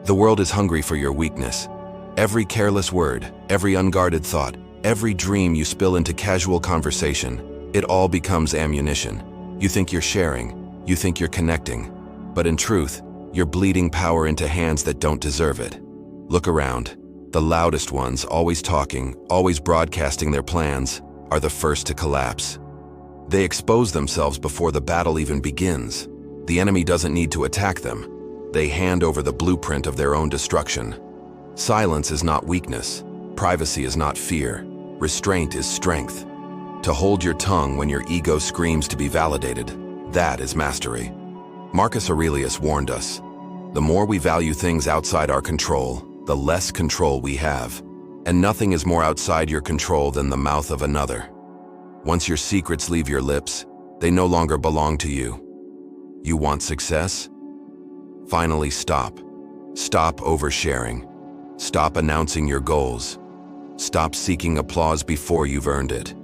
The world is hungry for your weakness. Every careless word, every unguarded thought, every dream you spill into casual conversation, it all becomes ammunition. You think you're sharing, you think you're connecting, but in truth, you're bleeding power into hands that don't deserve it. Look around. The loudest ones, always talking, always broadcasting their plans, are the first to collapse. They expose themselves before the battle even begins. The enemy doesn't need to attack them. They hand over the blueprint of their own destruction. Silence is not weakness. Privacy is not fear. Restraint is strength. To hold your tongue when your ego screams to be validated, that is mastery. Marcus Aurelius warned us, the more we value things outside our control, the less control we have. And nothing is more outside your control than the mouth of another. Once your secrets leave your lips, they no longer belong to you. You want success? Finally stop. Stop oversharing. Stop announcing your goals. Stop seeking applause before you've earned it.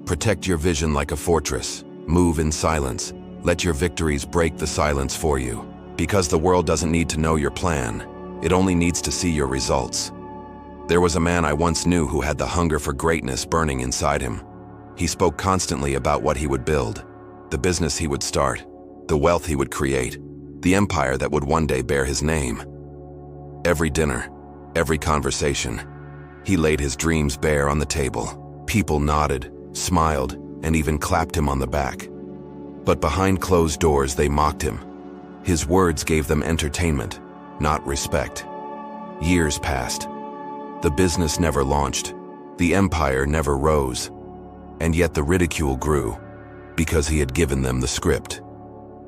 Protect your vision like a fortress. Move in silence. Let your victories break the silence for you. Because the world doesn't need to know your plan. It only needs to see your results. There was a man I once knew who had the hunger for greatness burning inside him. He spoke constantly about what he would build, the business he would start, the wealth he would create, the empire that would one day bear his name. Every dinner, every conversation, he laid his dreams bare on the table. People nodded, smiled, and even clapped him on the back. But behind closed doors, they mocked him. His words gave them entertainment, not respect. Years passed. The business never launched. The empire never rose. And yet the ridicule grew, because he had given them the script.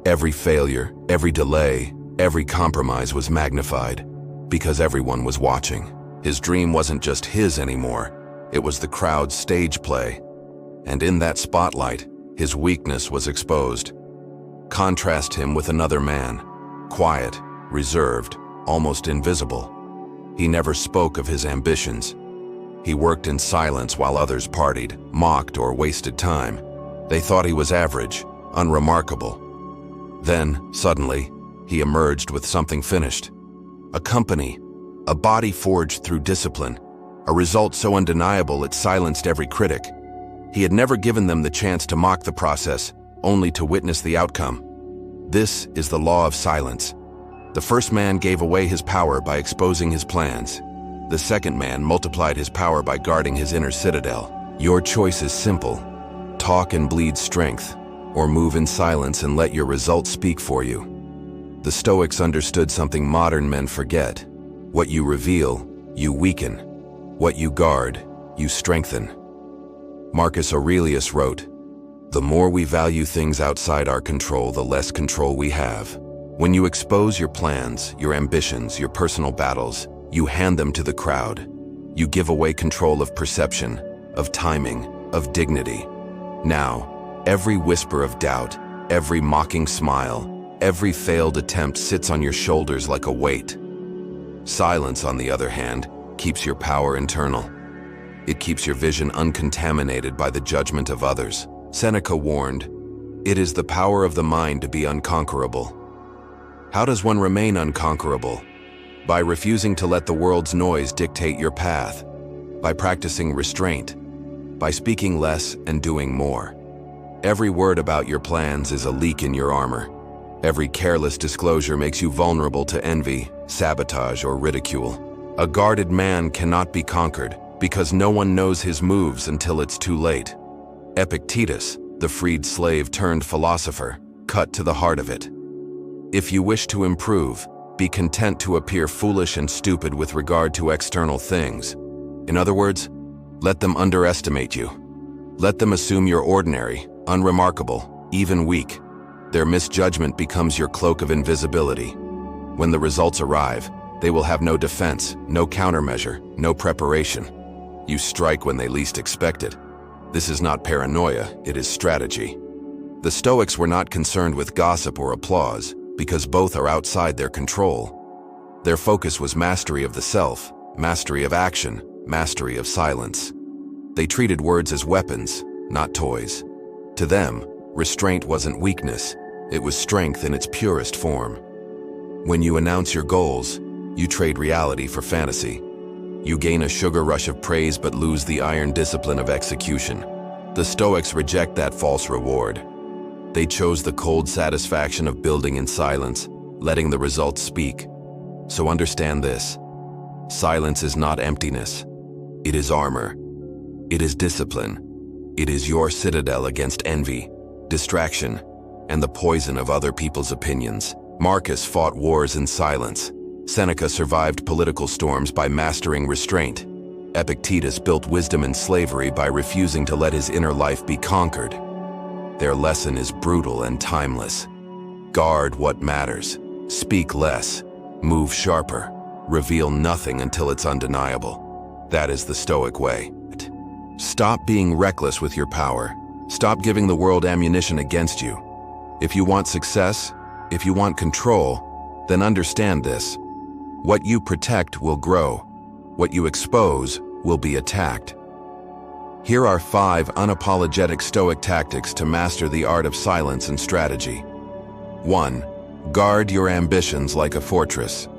Every failure, every delay, every compromise was magnified, because everyone was watching. His dream wasn't just his anymore. It was the crowd's stage play. And in that spotlight, his weakness was exposed. Contrast him with another man, quiet, reserved, almost invisible. He never spoke of his ambitions. He worked in silence while others partied, mocked, or wasted time. They thought he was average, unremarkable. Then, suddenly, he emerged with something finished. A company, a body forged through discipline, a result so undeniable it silenced every critic. He had never given them the chance to mock the process, only to witness the outcome. This is the law of silence. The first man gave away his power by exposing his plans. The second man multiplied his power by guarding his inner citadel. Your choice is simple. Talk and bleed strength, or move in silence and let your results speak for you. The Stoics understood something modern men forget. What you reveal, you weaken. What you guard, you strengthen. Marcus Aurelius wrote, "The more we value things outside our control, the less control we have." When you expose your plans, your ambitions, your personal battles, you hand them to the crowd. You give away control of perception, of timing, of dignity. Now, every whisper of doubt, every mocking smile, every failed attempt sits on your shoulders like a weight. Silence, on the other hand, keeps your power internal. It keeps your vision uncontaminated by the judgment of others. Seneca warned, "It is the power of the mind to be unconquerable." How does one remain unconquerable? By refusing to let the world's noise dictate your path, by practicing restraint, by speaking less and doing more. Every word about your plans is a leak in your armor. Every careless disclosure makes you vulnerable to envy, sabotage, or ridicule. A guarded man cannot be conquered because no one knows his moves until it's too late. Epictetus, the freed slave turned philosopher, cut to the heart of it. If you wish to improve, be content to appear foolish and stupid with regard to external things. In other words, let them underestimate you. Let them assume you're ordinary, unremarkable, even weak. Their misjudgment becomes your cloak of invisibility. When the results arrive, they will have no defense, no countermeasure, no preparation. You strike when they least expect it. This is not paranoia, it is strategy. The Stoics were not concerned with gossip or applause, because both are outside their control. Their focus was mastery of the self, mastery of action, mastery of silence. They treated words as weapons, not toys. To them, restraint wasn't weakness, it was strength in its purest form. When you announce your goals, You trade reality for fantasy. You gain a sugar rush of praise but lose the iron discipline of execution. The Stoics reject that false reward. They chose the cold satisfaction of building in silence, letting the results speak. So understand this. Silence is not emptiness. It is armor. It is discipline. It is your citadel against envy, distraction, and the poison of other people's opinions. Marcus fought wars in silence. Seneca survived political storms by mastering restraint. Epictetus built wisdom in slavery by refusing to let his inner life be conquered. Their lesson is brutal and timeless. Guard what matters. Speak less. Move sharper. Reveal nothing until it's undeniable. That is the Stoic way. Stop being reckless with your power. Stop giving the world ammunition against you. If you want success, if you want control, then understand this. What you protect will grow. What you expose will be attacked. Here are 5 unapologetic Stoic tactics to master the art of silence and strategy. 1. Guard your ambitions like a fortress.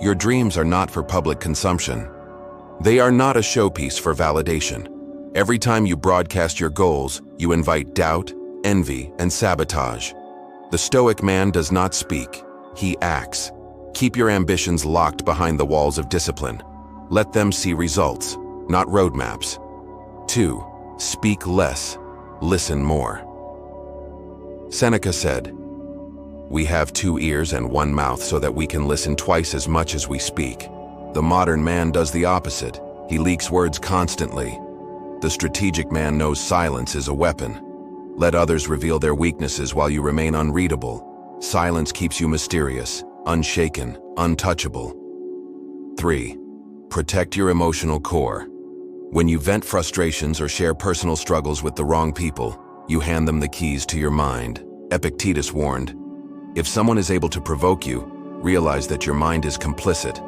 Your dreams are not for public consumption. They are not a showpiece for validation. Every time you broadcast your goals, you invite doubt, envy, and sabotage. The Stoic man does not speak, he acts. Keep your ambitions locked behind the walls of discipline. Let them see results, not roadmaps. 2. Speak less, listen more. Seneca said, "We have 2 ears and 1 mouth so that we can listen twice as much as we speak." The modern man does the opposite. He leaks words constantly. The strategic man knows silence is a weapon. Let others reveal their weaknesses while you remain unreadable. Silence keeps you mysterious, unshaken, untouchable. 3. Protect your emotional core. When you vent frustrations or share personal struggles with the wrong people, you hand them the keys to your mind. Epictetus warned, "If someone is able to provoke you, realize that your mind is complicit."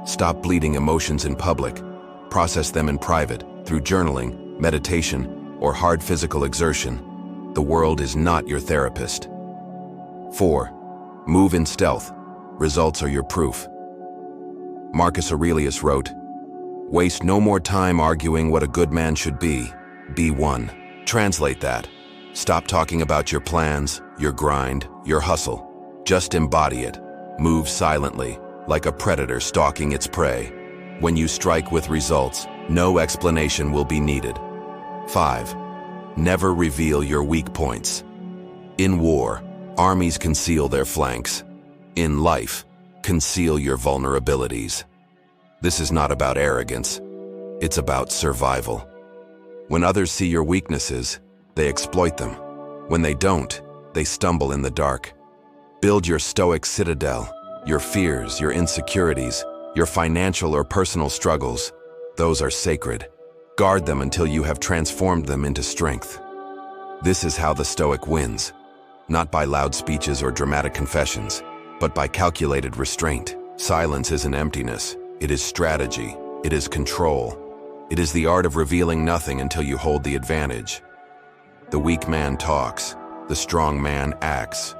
Stop bleeding emotions in public. Process them in private, through journaling, meditation, or hard physical exertion. The world is not your therapist. 4. Move in stealth. Results are your proof. Marcus Aurelius wrote, "Waste no more time arguing what a good man should be. Be one." Translate that. Stop talking about your plans, your grind, your hustle. Just embody it. Move silently, like a predator stalking its prey. When you strike with results, no explanation will be needed. 5. Never reveal your weak points. In war, armies conceal their flanks. In life, conceal your vulnerabilities. This is not about arrogance. It's about survival. When others see your weaknesses, they exploit them. When they don't, they stumble in the dark. Build your Stoic citadel, your fears, your insecurities, your financial or personal struggles. Those are sacred. Guard them until you have transformed them into strength. This is how the Stoic wins, not by loud speeches or dramatic confessions, but by calculated restraint. Silence isn't emptiness. It is strategy. It is control. It is the art of revealing nothing until you hold the advantage. The weak man talks. The strong man acts.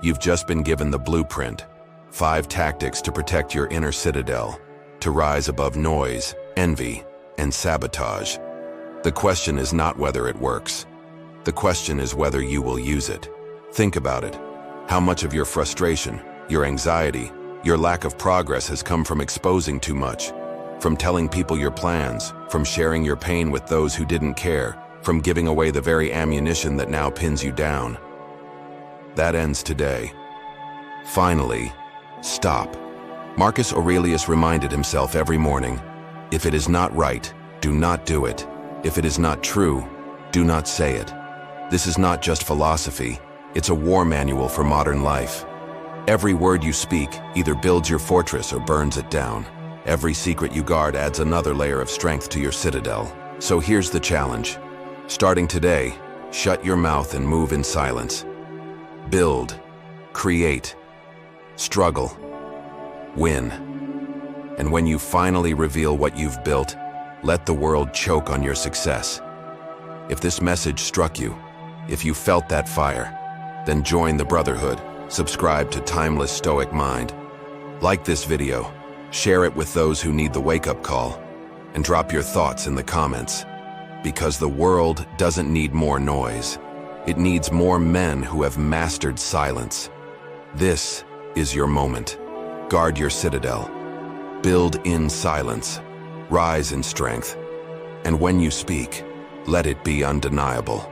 You've just been given the blueprint. 5 tactics to protect your inner citadel, to rise above noise, envy, and sabotage. The question is not whether it works. The question is whether you will use it. Think about it. How much of your frustration, your anxiety, your lack of progress has come from exposing too much, from telling people your plans, from sharing your pain with those who didn't care, from giving away the very ammunition that now pins you down? That ends today. Finally, stop. Marcus Aurelius reminded himself every morning, if it is not right, do not do it. If it is not true, do not say it. This is not just philosophy, it's a war manual for modern life. Every word you speak either builds your fortress or burns it down. Every secret you guard adds another layer of strength to your citadel. So here's the challenge. Starting today, shut your mouth and move in silence. Build, create, struggle, win. And when you finally reveal what you've built, let the world choke on your success. If this message struck you, if you felt that fire, then join the Brotherhood. Subscribe to Timeless Stoic Mind. Like this video, Share it with those who need the wake-up call, and drop your thoughts in the comments. Because the world doesn't need more noise. It needs more men who have mastered silence. This is your moment. Guard your citadel. Build in silence. Rise in strength. And when you speak, let it be undeniable.